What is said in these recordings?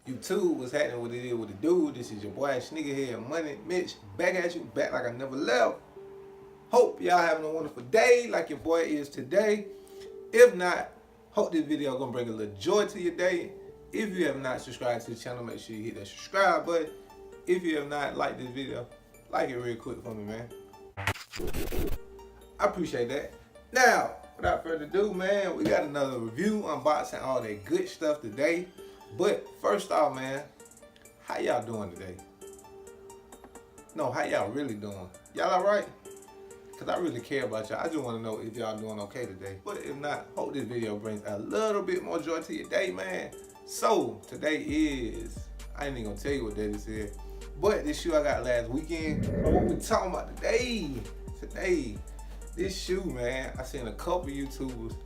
YouTube, what's happening, what it is, what it do? This is your boy, Sneakerhead Money, Mitch, back at you, back like I never left. Hope y'all having a wonderful day like your boy is today. If not, hope this video gonna bring a little joy to your day. If you have not subscribed to the channel, make sure you hit that subscribe button. If you have not liked this video, like it real quick for me, man. I appreciate that. Now, without further ado, man, we got another review, unboxing, all that good stuff today. But first off, man, how y'all doing today? No, how y'all really doing? Y'all all right? Because I really care about y'all. I just want to know if y'all doing okay today. But if not, hope this video brings a little bit more joy to your day, man. So, today is, I ain't even going to tell you what day this is, but this shoe I got last weekend. What we talking about today? This shoe, man, I seen a couple YouTubers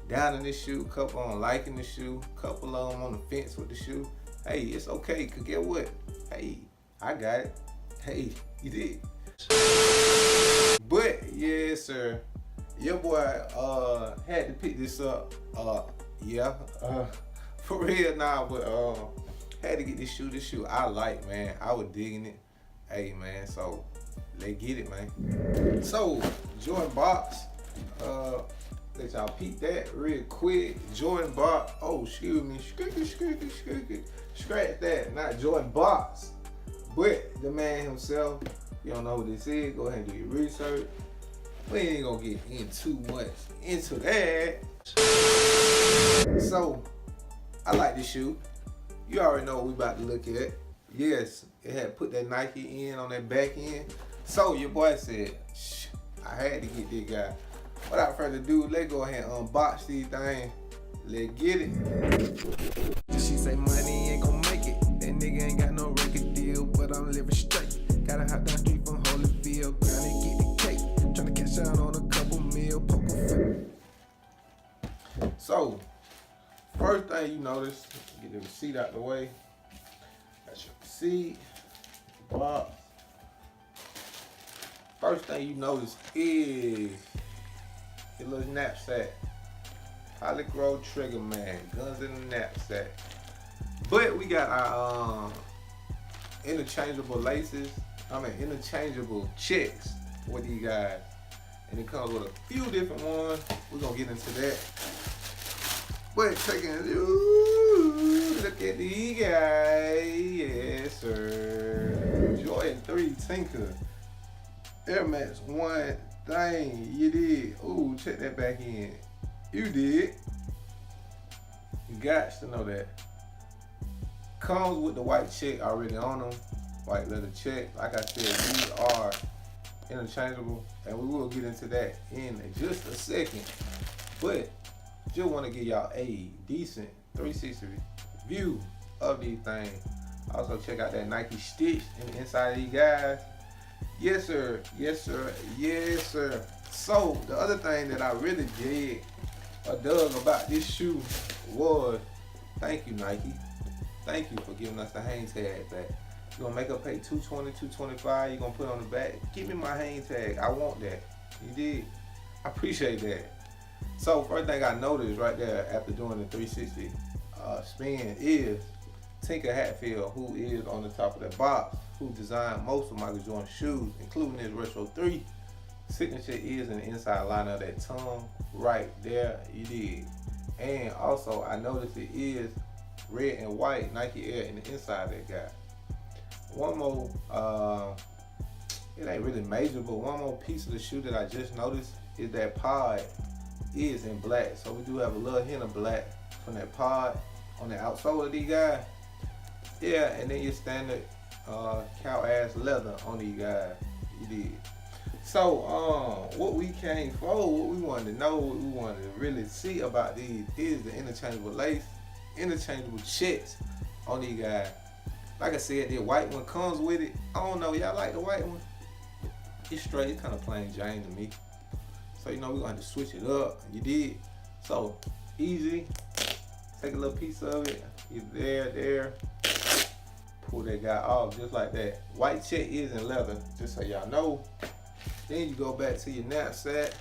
down in this shoe, couple on liking the shoe, couple of them on the fence with the shoe. Hey, it's okay, cause get what? Hey, I got it. Hey, you did. But yes, sir, your boy had to pick this up. For real now, but had to get this shoe. This shoe I like, man. I was digging it. Hey, man, so let's get it, man. So Jordan box. Let y'all peep that real quick. Jordan box. Oh, excuse me. Scratch that. Not Jordan box, but the man himself. You don't know what this is, go ahead and do your research. We ain't gonna get in too much into that. So, I like this shoe. You already know what we about to look at. Yes, it had put that Nike in on that back end. So, your boy said, shh, I had to get this guy. Without further ado, let's go ahead and unbox these things. Let's get it. She say money ain't gonna make it. That nigga ain't got no record deal, but I'm living straight. Gotta hop down street from Holyfield, grind and get the cake. Tryna catch out on a couple meal, poker fit. So, first thing you notice, get the receipt out the way. That's your receipt, box. First thing you notice is your little knapsack. Polycro Trigger Man, guns in the knapsack. But we got our interchangeable laces. Interchangeable checks with these guys. And it comes with a few different ones. We're gonna get into that. But taking a look at these guys. Yes, sir. Jordan 3 Tinker. Air Max 1 thing. You did. Ooh, check that back in. You did. You got to know that. Comes with the white check already on them. White leather check. Like I said, these are interchangeable, and we will get into that in just a second. But just want to give y'all a decent 360 view of these things. Also check out that Nike stitch in the inside of these guys. Yes, sir. Yes, sir. Yes, sir. So the other thing that I really dug about this shoe was, thank you, Nike. Thank you for giving us the hang tag back. You're gonna make her pay $220, $225. You're gonna put on the back. Give me my hang tag. I want that. You did. I appreciate that. So first thing I noticed right there after doing the 360 spin is Tinker Hatfield, who is on the top of that box, who designed most of Michael Jordan's shoes, including his Retro 3. Signature is in the inside line of that tongue right there. You did. And also I noticed it is red and white Nike Air in the inside of that guy. One more, it ain't really major, but one more piece of the shoe that I just noticed is that pod is in black. So we do have a little hint of black from that pod on the outsole of these guys. Yeah, and then your standard cow ass leather on these guys. You did. So what we came for, what we wanted to know, what we wanted to really see about these is the interchangeable lace, interchangeable checks on these guys. Like I said, the white one comes with it. I don't know, y'all like the white one? It's straight, it's kind of plain Jane to me. So you know we're gonna have to switch it up. You did. So easy. Take a little piece of it. It's there. Pull that guy off just like that. White check is in leather, just so y'all know. Then you go back to your knapsack.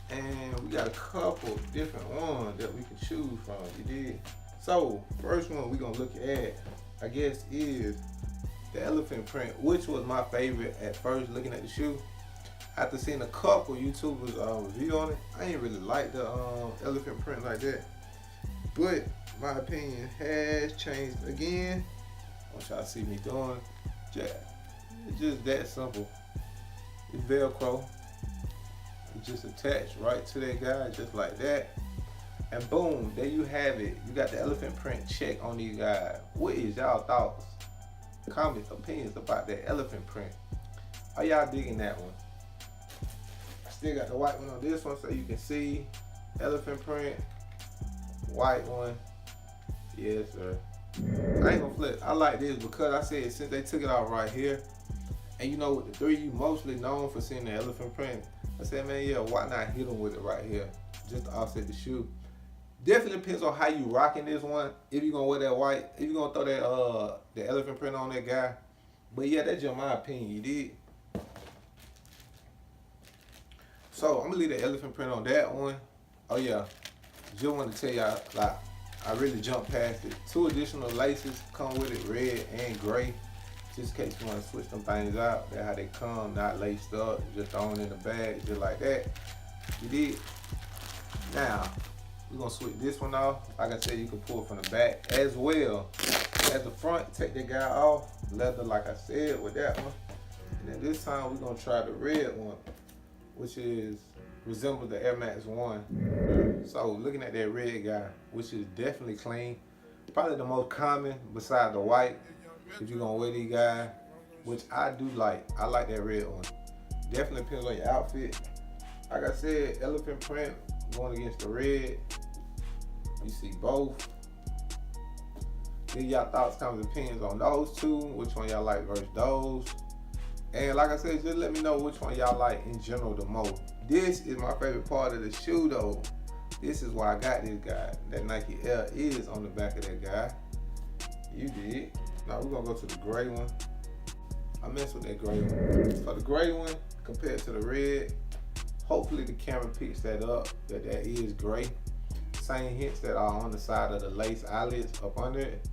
And we got a couple different ones that we can choose from. You did. So first one we gonna look at, I guess, is the elephant print, which was my favorite at first looking at the shoe. After seeing a couple YouTubers review on it, I ain't really like the elephant print like that. But my opinion has changed again. What y'all see me doing? It's just that simple. It's Velcro. It's just attached right to that guy, just like that. And boom, there you have it. You got the elephant print check on these guys. What is y'all thoughts? Comments, opinions about that elephant print. Are y'all digging that one? I still got the white one on this one so you can see. Elephant print, white one. Yes, sir. I ain't gonna flip. I like this because I said since they took it out right here, and you know with the 3, you mostly known for seeing the elephant print. I said, man, yeah, why not hit them with it right here, just to offset the shoe. Definitely depends on how you rocking this one. If you gonna wear that white, if you gonna throw that the elephant print on that guy. But yeah, that's just my opinion. You did. So I'm gonna leave the elephant print on that one. Oh yeah, just want to tell y'all, like, I really jumped past it. 2 additional laces come with it, red and gray. Just in case you want to switch them things out. That's how they come, not laced up, just thrown in the bag, just like that. You did. Now, we're gonna switch this one off. Like I said, you can pull it from the back as well as the front. Take that guy off. Leather, like I said, with that one. And then this time we're gonna try the red one, which is resembles the Air Max 1. So looking at that red guy, which is definitely clean, probably the most common beside the white. If you're gonna wear these guys, which I do like. I like that red one. Definitely depends on your outfit. Like I said, elephant print going against the red. You see both. Leave y'all thoughts, comments, opinions on those 2. Which one y'all like versus those. And like I said, just let me know which one y'all like in general the most. This is my favorite part of the shoe though. This is why I got this guy. That Nike Air is on the back of that guy. You did. Now we're gonna go to the gray one. I mess with that gray one. So the gray one compared to the red, hopefully the camera picks that up, that is gray. Same hints that are on the side of the lace eyelets up under it.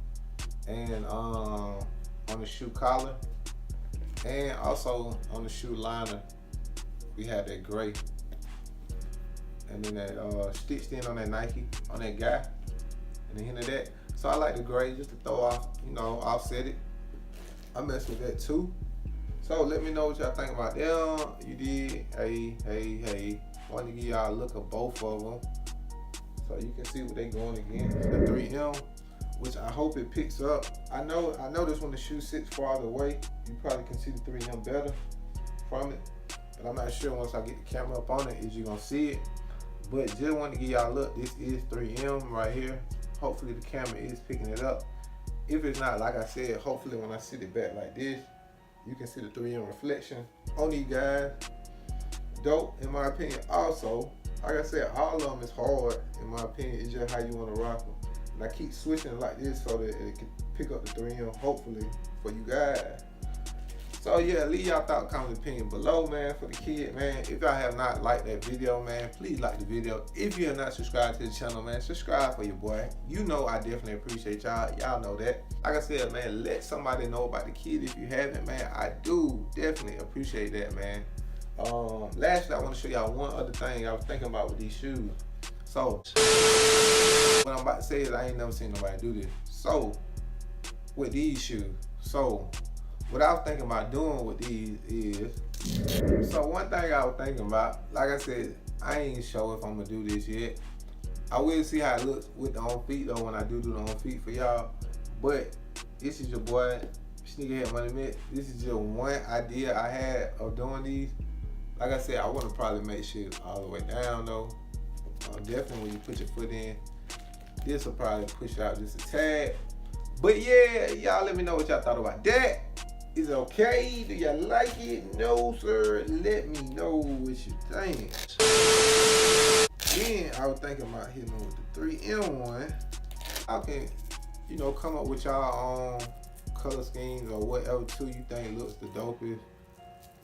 And on the shoe collar. And also on the shoe liner, we have that gray. And then that stitched in on that Nike, on that guy. And the hint of that. So I like the gray just to throw off, you know, offset it. I mess with that too. So let me know what y'all think about them. You did. Hey. Want to give y'all a look at both of them. So you can see what they going against. The 3M, which I hope it picks up. I know this when the shoe sits farther away, you probably can see the 3M better from it. But I'm not sure once I get the camera up on it, is you gonna see it. But just want to give y'all a look. This is 3M right here. Hopefully the camera is picking it up. If it's not, like I said, hopefully when I sit it back like this, you can see the 3M reflection on these guys. Dope, in my opinion. Also, like I said, all of them is hard, in my opinion. It's just how you want to rock them. And I keep switching like this so that it can pick up the 3M, hopefully, for you guys. So yeah, leave y'all thought, comment, opinion below, man, for the kid, man. If y'all have not liked that video, man, please like the video. If you are not subscribed to the channel, man, subscribe for your boy. You know I definitely appreciate y'all. Y'all know that. Like I said, man, let somebody know about the kid if you haven't, man. I do definitely appreciate that, man. Lastly, I want to show y'all one other thing I was thinking about with these shoes. So, what I'm about to say is I ain't never seen nobody do this. So, with these shoes, what I was thinking about doing with these is, so one thing I was thinking about, like I said, I ain't sure if I'm gonna do this yet. I will see how it looks with the on feet though when I do the on feet for y'all. But this is your boy, Sneakerhead Money Mitch. This is just one idea I had of doing these. Like I said, I want to probably make shit all the way down though. Definitely when you put your foot in, this will probably push out just a tad. But yeah, y'all let me know what y'all thought about that. Is it okay? Do y'all like it? No, sir. Let me know what you think. Then I was thinking about hitting with the 3M one. I can, you know, come up with y'all own color schemes or whatever too you think looks the dopest.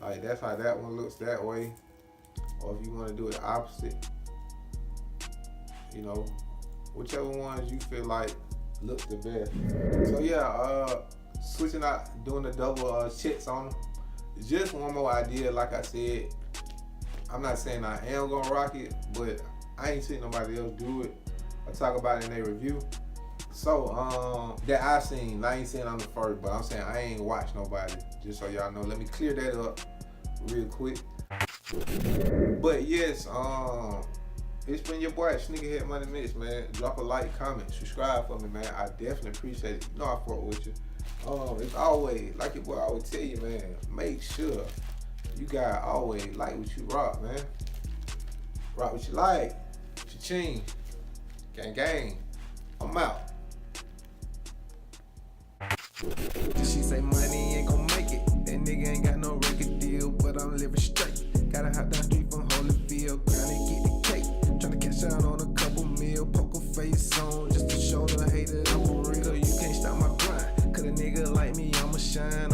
Like that's how that one looks that way. Or if you want to do it opposite, you know, whichever ones you feel like look the best. So yeah, switching out, doing the double checks on them. Just one more idea, like I said, I'm not saying I am gonna rock it, but I ain't seen nobody else do it or talk about it in their review. So that I seen, I ain't saying I'm the first, but I'm saying I ain't watched nobody. Just so y'all know, let me clear that up real quick. But yes, it's been your boy Sneakerhead Money Mitch, man. Drop a like, comment, subscribe for me, man. I definitely appreciate it. You know I fuck with you. It's always, like your boy always tell you, man, make sure you guys always like what you rock, man. Rock what you like. Cha-ching. Gang gang. I'm out. She say money ain't gon' make it. That nigga ain't got no record deal, but I'm living straight. Gotta hop down street from Holyfield, grind and get the cake. Tryna cash out on a couple mil, poker face on, just to show the hater I'm for real. You can't stop my grind, 'cause a nigga like me, I'ma shine.